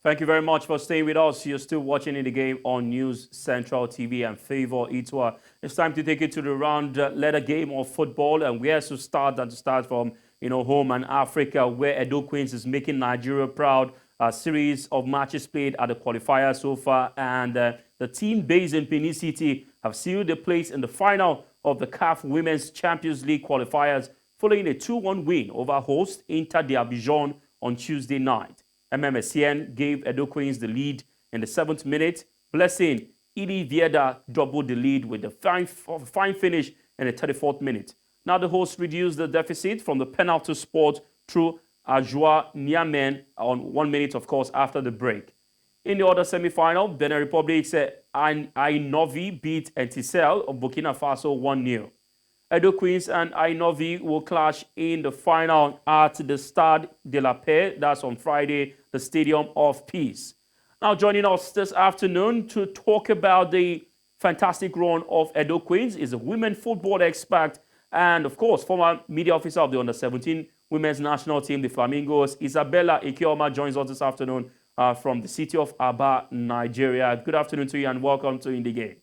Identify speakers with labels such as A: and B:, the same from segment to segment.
A: Thank you very much for staying with us. You're still watching In the Game on News Central TV and Favor Itwa. It's time to take it to the round letter game of football, and where to start and to start from, home and Africa, where Edo Queens is making Nigeria proud. A series of matches played at the qualifiers so far, and the team based in Benin City have sealed a place in the final of the CAF Women's Champions League qualifiers following a 2-1 win over host Inter de Abidjan on Tuesday night. MMSCN gave Edo Queens the lead in the 7th minute. Blessing Ili Vieda doubled the lead with a fine finish in the 34th minute. Now the hosts reduced the deficit from the penalty spot through Ajua Niamen on 1 minute, of course, after the break. In the other semi-final, Benin Republic's Ainovi beat Etincelle of Burkina Faso 1-0. Edo Queens and Ainovi will clash in the final at the Stade de la Paix. That's on Friday, the Stadium of Peace. Now joining us this afternoon to talk about the fantastic run of Edo Queens is a women football expert and, of course, former media officer of the Under-17 women's national team, the Flamingos. Isabella Ikioma joins us this afternoon from the city of Aba, Nigeria. Good afternoon to you and welcome to In the Game.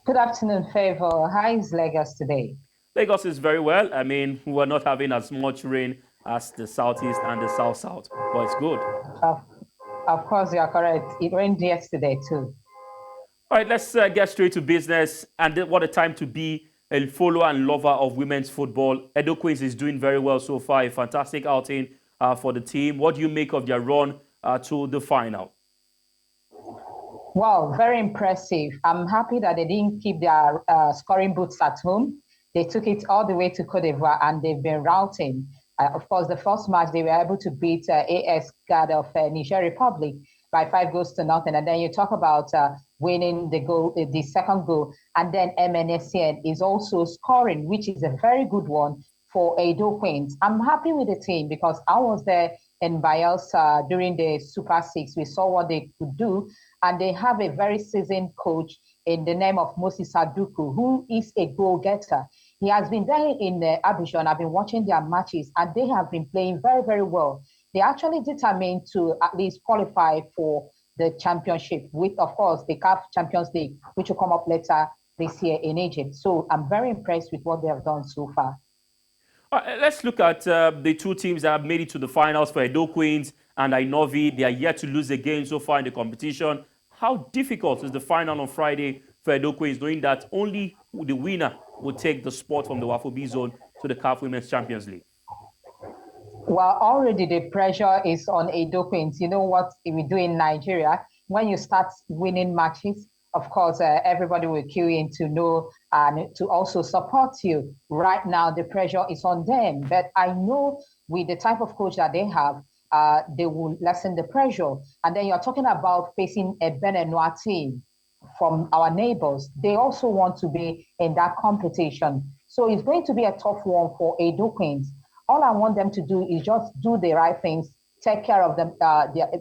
B: Good afternoon, Favor. How is Lagos today?
A: Lagos is very well. I mean, we're not having as much rain as the southeast and the south-south, but it's good.
B: Of course, you are correct. It rained yesterday too.
A: All right, let's get straight to business. And what a time to be a follower and lover of women's football. Edo Queens is doing very well so far. A fantastic outing for the team. What do you make of their run to the final?
B: Wow, very impressive. I'm happy that they didn't keep their scoring boots at home. They took it all the way to Cote d'Ivoire and they've been routing. Of course, the first match, they were able to beat AS Guard of Niger Republic by 5-0. And then you talk about winning the second goal. And then MNSCN is also scoring, which is a very good one for Edo Queens. I'm happy with the team because I was there in Bayelsa during the Super 6. We saw what they could do. And they have a very seasoned coach in the name of Moses Aduku, who is a goal-getter. He has been there in Abidjan. I've been watching their matches, and they have been playing very, very well. They're actually determined to at least qualify for the championship with, of course, the CAF Champions League, which will come up later this year in Egypt. So I'm very impressed with what they have done so far.
A: Let's look at the two teams that have made it to the finals for Edo Queens and Ainovi. They are yet to lose a game so far in the competition. How difficult is the final on Friday for Edo Queens, knowing that only the winner will take the spot from the WAFU B zone to the CAF Women's Champions League?
B: Well, already the pressure is on Edo Queens. You know what we do in Nigeria? When you start winning matches, of course, everybody will queue in to know and to also support you. Right now, the pressure is on them. But I know with the type of coach that they have, they will lessen the pressure. And then you're talking about facing a Beninois team from our neighbors. They also want to be in that competition. So it's going to be a tough one for Edo Queens. All I want them to do is just do the right things, take care of them,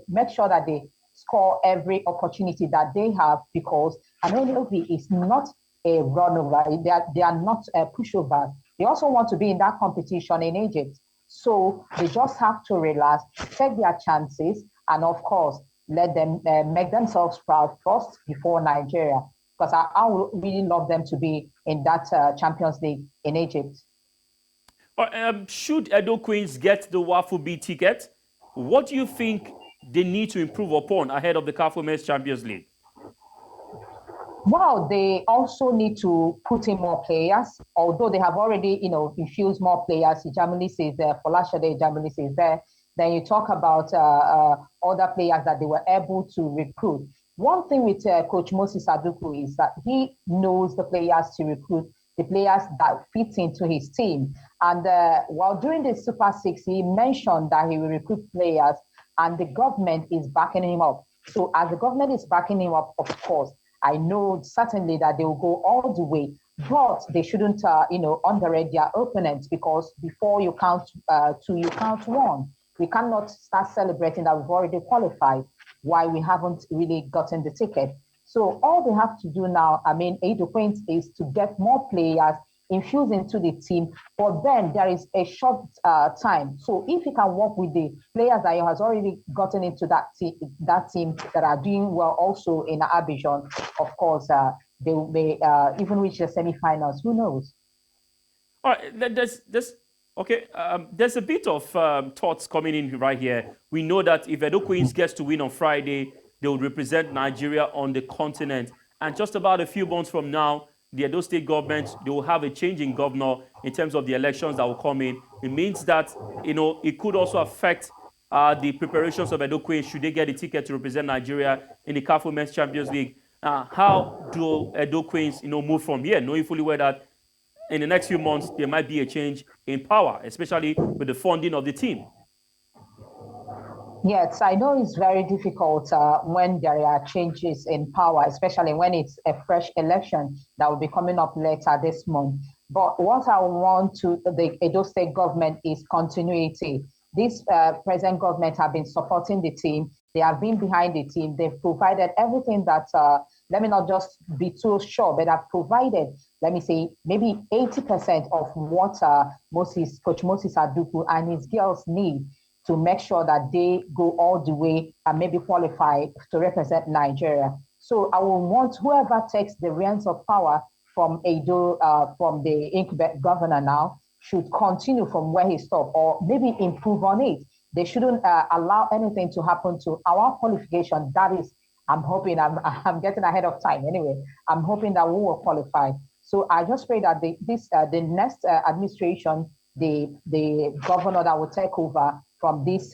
B: make sure that they score every opportunity that they have, because Amelie is not a runover. They are not a pushover. They also want to be in that competition in Egypt. So they just have to relax, take their chances, and of course, let them make themselves proud first before Nigeria, because I would really love them to be in that Champions League in Egypt.
A: Should Edo Queens get the WAFU B ticket, what do you think they need to improve upon ahead of the CAF Women's Champions League?
B: Well, they also need to put in more players, although they have already, infused more players. Jamilis is there, Folashade Jamilis is there. Then you talk about other players that they were able to recruit. One thing with Coach Moses Aduku is that he knows the players to recruit, the players that fit into his team. And while during the Super 6, he mentioned that he will recruit players and the government is backing him up. So as the government is backing him up, of course, I know certainly that they will go all the way, but they shouldn't, underrate their opponents, because before you count two, you count one. We cannot start celebrating that we've already qualified while we haven't really gotten the ticket. So all they have to do now, Edo Queens, is to get more players infused into the team. But then there is a short time. So if he can work with the players that he has already gotten into that team that are doing well also in Abidjan, of course, they may even reach the semi-finals. Who knows?
A: All right, there's a bit of thoughts coming in right here. We know that if Edo Queens gets to win on Friday, they will represent Nigeria on the continent. And just about a few months from now, the Edo State Government, they will have a change in governor in terms of the elections that will come in. It means that, it could also affect the preparations of Edo Queens should they get a ticket to represent Nigeria in the CAF Women's Champions League. How do Edo Queens, move from here, knowing fully well that in the next few months, there might be a change in power, especially with the funding of the team?
B: Yes, I know it's very difficult when there are changes in power, especially when it's a fresh election that will be coming up later this month. But what I want to the Edo State government is continuity. This present government have been supporting the team. They have been behind the team. They've provided everything that, let me not just be too sure, but have provided, let me say, maybe 80% of what Coach Moses Aduku and his girls need to make sure that they go all the way and maybe qualify to represent Nigeria. So I will want whoever takes the reins of power from Edo, from the incumbent governor now, should continue from where he stopped or maybe improve on it. They shouldn't allow anything to happen to our qualification. That is, I'm hoping, I'm getting ahead of time anyway. I'm hoping that we will qualify. So I just pray that the next administration, the governor that will take over from this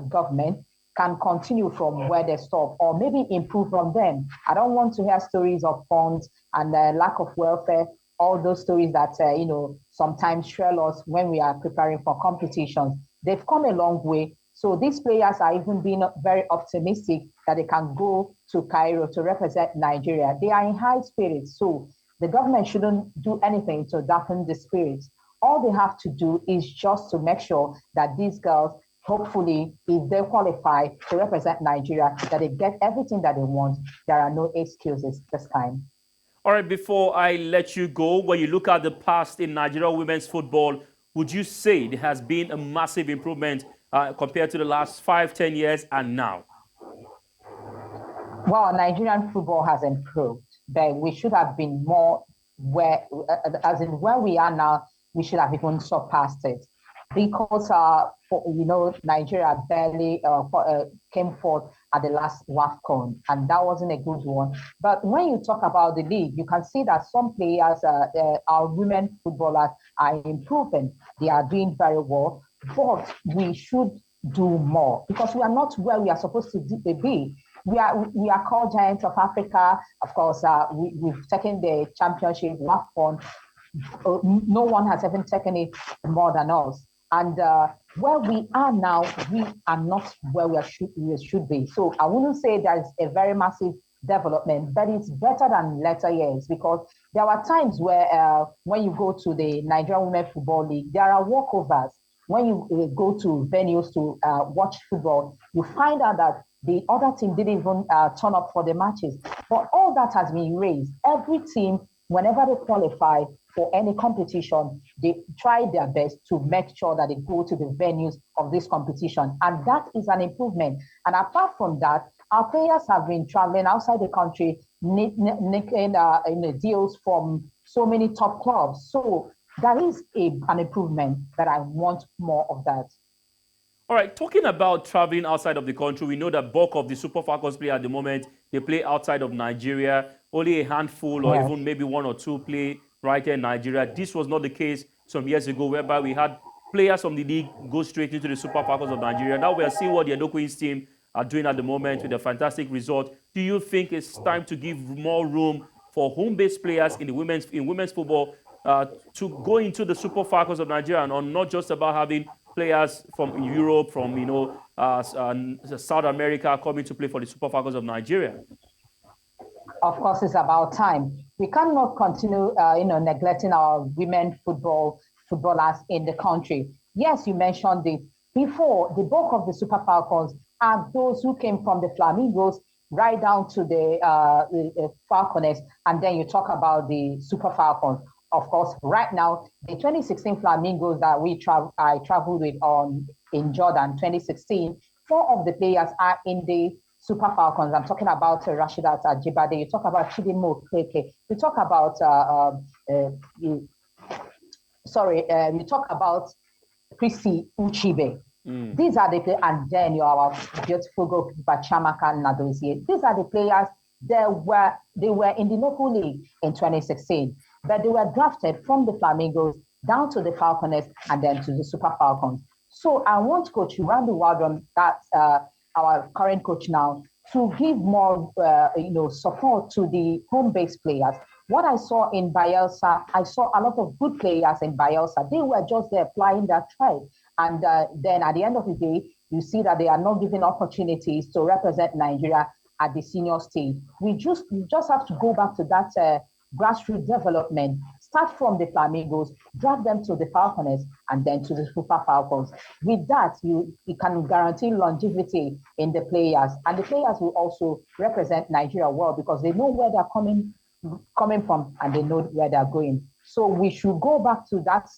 B: government can continue from where they stop or maybe improve from them. I don't want to hear stories of funds and lack of welfare, all those stories that, sometimes trail us when we are preparing for competitions. They've come a long way. So these players are even being very optimistic that they can go to Cairo to represent Nigeria. They are in high spirits. So the government shouldn't do anything to dampen the spirits. All they have to do is just to make sure that these girls, hopefully, if they qualify to represent Nigeria, that they get everything that they want. There are no excuses this time.
A: All right, before I let you go, when you look at the past in Nigeria women's football, would you say there has been a massive improvement compared to the last 5-10 years and now?
B: Well, Nigerian football has improved, but we should have been more where we are now, we should have even surpassed it. Because, Nigeria barely came forth at the last WAFCON, and that wasn't a good one. But when you talk about the league, you can see that some players, our women footballers, are improving. They are doing very well, but we should do more because we are not where we are supposed to be. We are called Giants of Africa. Of course, we've taken the championship WAFCON. No one has ever taken it more than us. And where we are now, we are not where we should be. So I wouldn't say there's a very massive development, but it's better than later years because there are times where when you go to the Nigerian Women Football League, there are walkovers. When you go to venues to watch football, you find out that the other team didn't even turn up for the matches. But all that has been raised. Every team, whenever they qualify for any competition, they try their best to make sure that they go to the venues of this competition. And that is an improvement. And apart from that, our players have been traveling outside the country, making deals from so many top clubs. So that is an improvement that I want more of that.
A: All right, talking about traveling outside of the country, we know that bulk of the Super Falcons play at the moment, they play outside of Nigeria. Only a handful or even maybe one or two play right here in Nigeria. This was not the case some years ago, whereby we had players from the league go straight into the Super Falcons of Nigeria. Now we are seeing what the Edo Queens team are doing at the moment with a fantastic result. Do you think it's time to give more room for home-based players in women's football to go into the Super Falcons of Nigeria, and not just about having players from Europe, from South America coming to play for the Super Falcons of Nigeria?
B: Of course, it's about time. We cannot continue, neglecting our women footballers in the country. Yes, you mentioned it before. The bulk of the Super Falcons are those who came from the Flamingos right down to the Falconers, and then you talk about the Super Falcons. of course, right now, the 2016 Flamingos that I traveled with in Jordan 2016, 4 of the players are in the Super Falcons. I'm talking about Rashidat Ajibade. You talk about Chidimo Keke. You talk about we talk about Chrissy Uchibe. These are the players, and then you have our beautiful goalkeeper Chamaka Nadozie. These are the players they were in the local league in 2016, but they were drafted from the Flamingos down to the Falconers and then to the Super Falcons. So I want Coach Randy Waldron, that's our current coach now, to give more support to the home-based players. What I saw in Bielsa, I saw a lot of good players in Bielsa. They were just there plying their trade. And then at the end of the day, you see that they are not given opportunities to represent Nigeria at the senior stage. We just have to go back to that grassroots development, start from the Flamingos, drag them to the Falconers, and then to the Super Falcons. With that, you can guarantee longevity in the players. And the players will also represent Nigeria well because they know where they're coming from and they know where they're going. So we should go back to that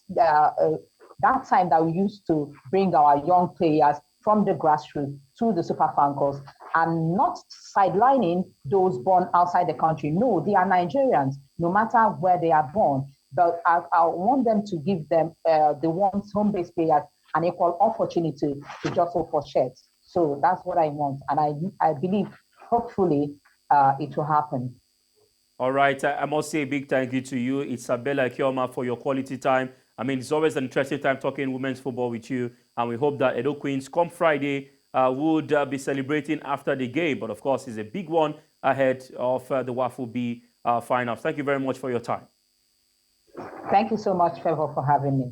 B: time that we used to bring our young players from the grassroots to the Super Falcons and not sidelining those born outside the country. No, they are Nigerians, no matter where they are born. But I want them to give them the ones home-based players an equal opportunity to just hope for shirts. So that's what I want. And I believe, hopefully, it will happen.
A: All right. I must say a big thank you to you, Isabella Kioma, for your quality time. I mean, it's always an interesting time talking women's football with you. And we hope that Edo Queens, come Friday, would be celebrating after the game. But of course, it's a big one ahead of the WAFU B finals. Thank you very much for your time.
B: Thank you so much, Trevor, for having me.